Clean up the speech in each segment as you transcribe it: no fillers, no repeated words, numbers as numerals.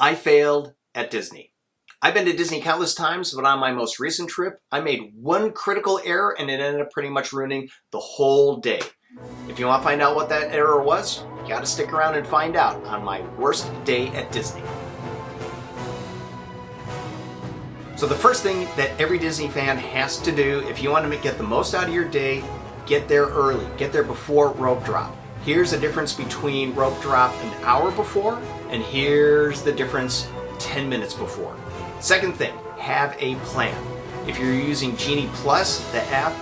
I failed at Disney. I've been to Disney countless times, but on my most recent trip, I made one critical error and it ended up pretty much ruining the whole day. If you want to find out what that error was, you gotta stick around and find out on my worst day at Disney. So the first thing that every Disney fan has to do if you want to get the most out of your day, get there early. Get there before rope drop. Here's the difference between rope drop an hour before, and here's the difference 10 minutes before. Second thing, have a plan. If you're using Genie Plus, the app,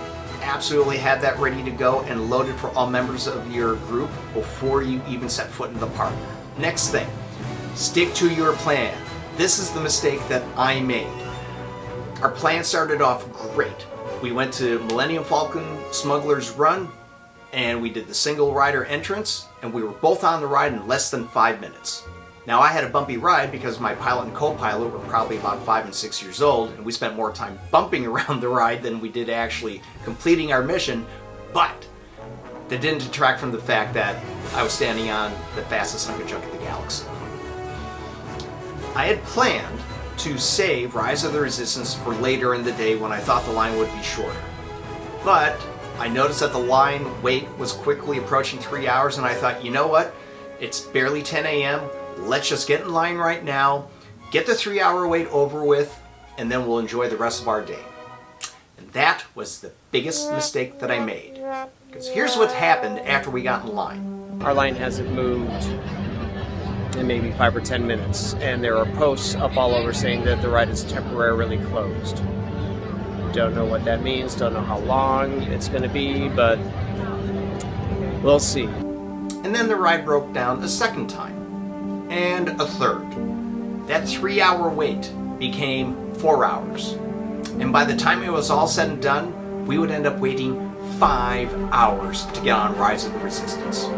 absolutely have that ready to go and loaded for all members of your group before you even set foot in the park. Next thing, stick to your plan. This is the mistake that I made. Our plan started off great. We went to Millennium Falcon Smuggler's Run, and we did the single rider entrance, and we were both on the ride in less than 5 minutes. Now I had a bumpy ride because my pilot and co-pilot were probably about 5 and 6 years old, and we spent more time bumping around the ride than we did actually completing our mission, but that didn't detract from the fact that I was standing on the fastest sunken junk in the galaxy. I had planned to save Rise of the Resistance for later in the day when I thought the line would be shorter. But I noticed that the line wait was quickly approaching 3 hours, and I thought, you know what? It's barely 10 a.m. Let's just get in line right now, get the 3 hour wait over with, and then we'll enjoy the rest of our day. And that was the biggest mistake that I made. Because here's what happened after we got in line. Our line hasn't moved in maybe 5 or 10 minutes, and there are posts up all over saying that the ride is temporarily closed. Don't know what that means, don't know how long it's going to be, but we'll see. And then the ride broke down a second time, and a third. That 3 hour wait became 4 hours. And by the time it was all said and done, we would end up waiting 5 hours to get on Rise of the Resistance.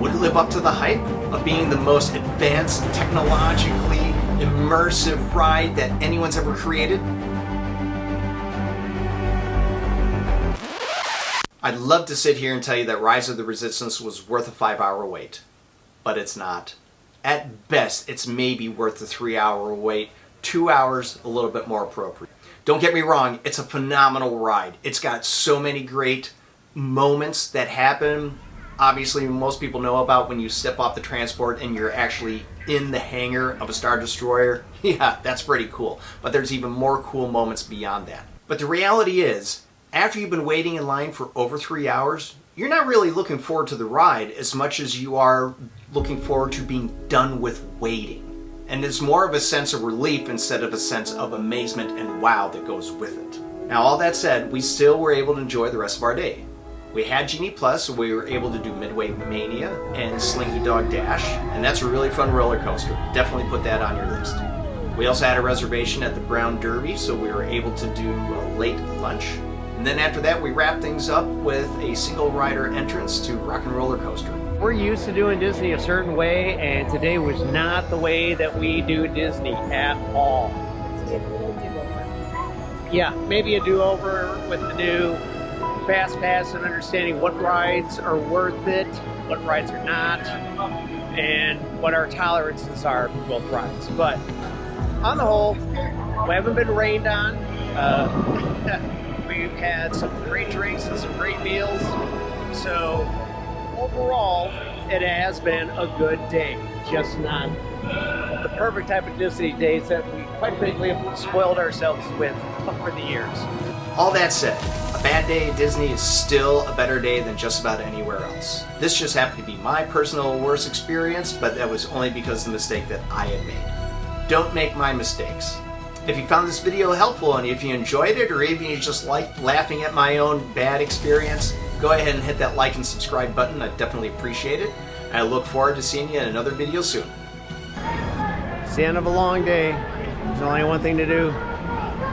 Would it live up to the hype of being the most advanced, technologically immersive ride that anyone's ever created? I'd love to sit here and tell you that Rise of the Resistance was worth a 5 hour wait, but it's not. At best, it's maybe worth a 3 hour wait, 2 hours a little bit more appropriate. Don't get me wrong, it's a phenomenal ride. It's got so many great moments that happen. Obviously, most people know about when you step off the transport and you're actually in the hangar of a Star Destroyer. Yeah, that's pretty cool. But there's even more cool moments beyond that. But the reality is, after you've been waiting in line for over 3 hours, you're not really looking forward to the ride as much as you are looking forward to being done with waiting. And it's more of a sense of relief instead of a sense of amazement and wow that goes with it. Now, all that said, we still were able to enjoy the rest of our day. We had Genie Plus, so we were able to do Midway Mania and Slinky Dog Dash, and that's a really fun roller coaster. Definitely put that on your list. We also had a reservation at the Brown Derby, so we were able to do a late lunch. And then after that, we wrapped things up with a single rider entrance to Rock and Roller Coaster. We're used to doing Disney a certain way, and today was not the way that we do Disney at all. Yeah, maybe a do-over with the new Fast Pass and understanding what rides are worth it, what rides are not, and what our tolerances are for both rides. But on the whole, we haven't been rained on. We've had some great drinks and some great meals. So overall, it has been a good day. Just not the perfect type of Disney days that we quite frankly have spoiled ourselves with over the years. All that said, a bad day at Disney is still a better day than just about anywhere else. This just happened to be my personal worst experience, but that was only because of the mistake that I had made. Don't make my mistakes. If you found this video helpful and if you enjoyed it or even you just liked laughing at my own bad experience, go ahead and hit that like and subscribe button. I'd definitely appreciate it. And I look forward to seeing you in another video soon. It's the end of a long day. There's only one thing to do.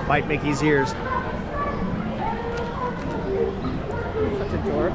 Bite Mickey's ears. Such a dork.